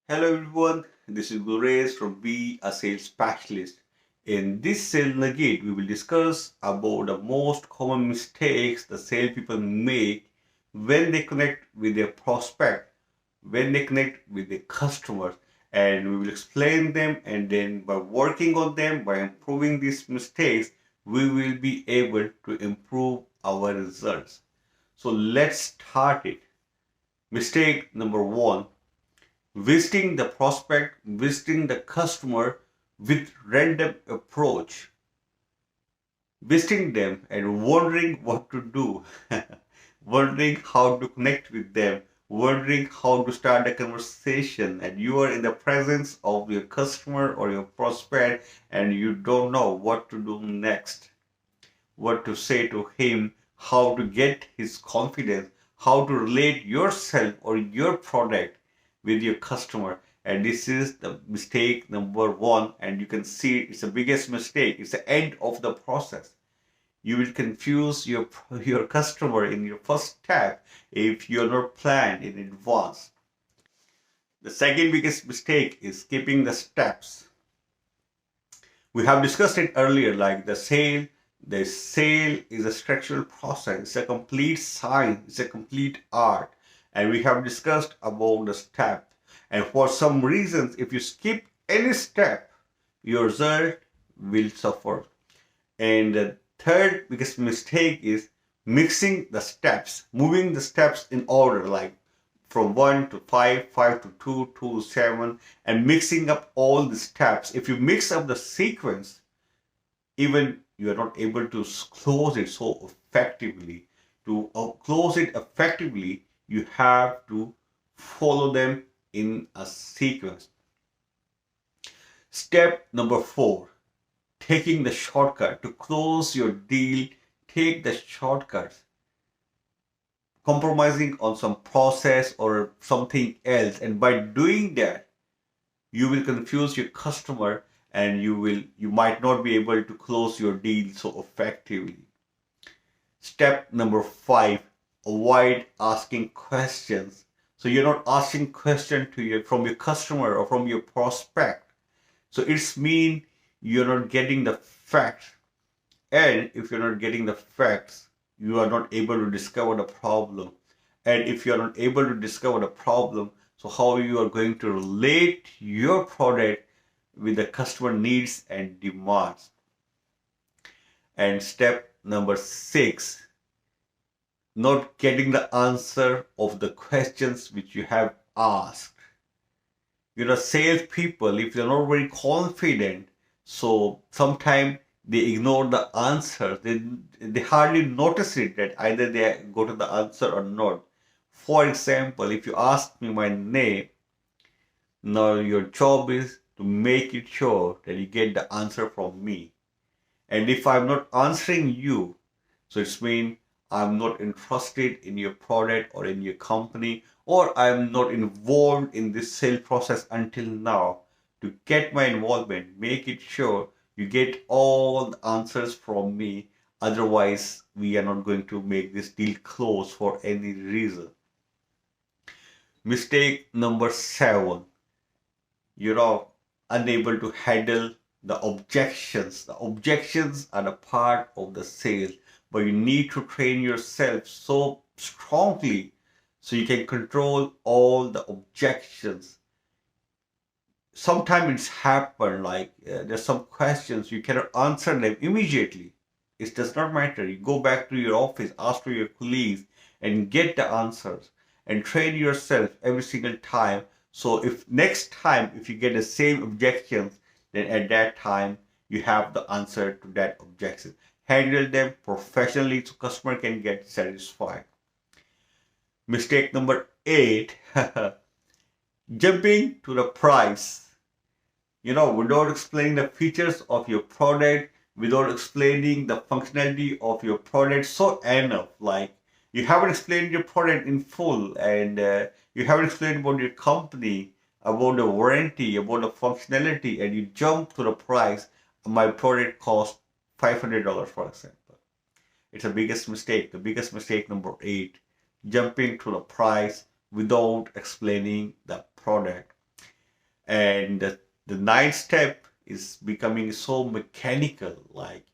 Hello everyone, this is Gures from Be a Sales Specialist. In this sales nugget, we will discuss about the most common mistakes the salespeople make when they connect with their prospect, when they connect with their customers, and we will explain them. And then by working on them, by improving these mistakes, we will be able to improve our results. So let's start it. Mistake number one: visiting the prospect, visiting the customer with random approach, visiting them and wondering what to do, wondering how to connect with them, wondering how to start a conversation, and you are in the presence of your customer or your prospect and you don't know what to do next, what to say to him, how to get his confidence, how to relate yourself or your product with your customer. And this is the mistake number one. And you can see it's the biggest mistake. It's the end of the process. You will confuse your customer in your first step if you're not planned in advance. The second biggest mistake is skipping the steps. We have discussed it earlier, like the sale is a structural process, it's a complete science, it's a complete art, and we have discussed about the step. And for some reasons, if you skip any step, your result will suffer. And the third biggest mistake is mixing the steps, moving the steps in order, like from 1 to 5, 5 to 2, 2 to 7, and mixing up all the steps. If you mix up the sequence, even you are not able to close it so effectively. To close it effectively, you have to follow them in a sequence. Step number 4: taking the shortcut. To close your deal, take the shortcuts, compromising on some process or something else. And by doing that, you will confuse your customer and you might not be able to close your deal so effectively. Step number 5: avoid asking questions. So you're not asking question to your from your customer or from your prospect. So it's mean you're not getting the facts. And if you're not getting the facts, you are not able to discover the problem. And if you're not able to discover the problem, so how you are going to relate your product with the customer needs and demands. And step number 6: not getting the answer of the questions which you have asked. Salespeople, if they're not very confident, so sometimes they ignore the answer. They hardly notice it that either they go to the answer or not. For example, if you ask me my name, now your job is to make it sure that you get the answer from me. And if I'm not answering you, so it's mean I'm not interested in your product or in your company, or I'm not involved in this sale process until now. To get my involvement, make it sure you get all the answers from me. Otherwise, we are not going to make this deal close for any reason. Mistake number 7: unable to handle the objections. The objections are a part of the sale, but you need to train yourself so strongly so you can control all the objections. Sometimes it's happened like there's some questions you cannot answer them immediately. It does not matter. You go back to your office, ask to your colleagues, and get the answers, and train yourself every single time. So if next time if you get the same objections, then at that time you have the answer to that objection. Handle them professionally so customer can get satisfied. Mistake number 8: jumping to the price. Without explaining the features of your product, without explaining the functionality of your product, so enough. Like you haven't explained your product in full, and you haven't explained about your company, about the warranty, about the functionality, and you jump to the price. My product costs $500, for example. It's the biggest mistake. The biggest mistake number 8: jumping to the price without explaining the product. And the ninth step is becoming so mechanical, like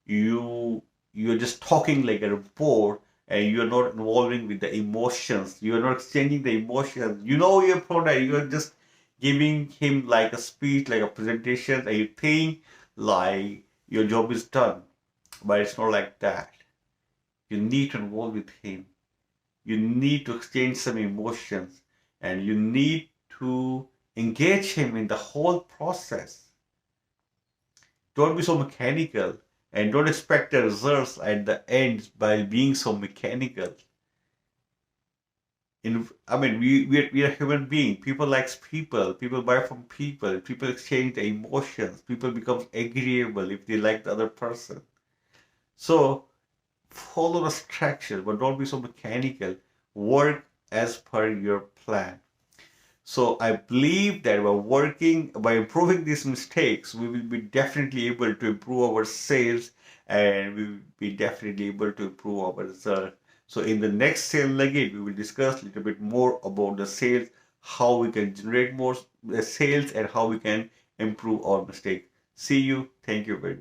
you're just talking like a report, and you're not involving with the emotions, you're not exchanging the emotions. You know your product, you're just giving him like a speech, like a presentation, and you think like your job is done. But it's not like that. You need to involve with him, you need to exchange some emotions, and you need to engage him in the whole process. Don't be so mechanical, and don't expect the results at the end by being so mechanical. I mean, we are human beings. People likes people. People buy from people. People exchange their emotions. People become agreeable if they like the other person. So follow the structure, but don't be so mechanical. Work as per your plan. So I believe that by improving these mistakes, we will be definitely able to improve our sales, and we will be definitely able to improve our result. So in the next sale nugget, we will discuss a little bit more about the sales, how we can generate more sales, and how we can improve our mistake. See you. Thank you very much.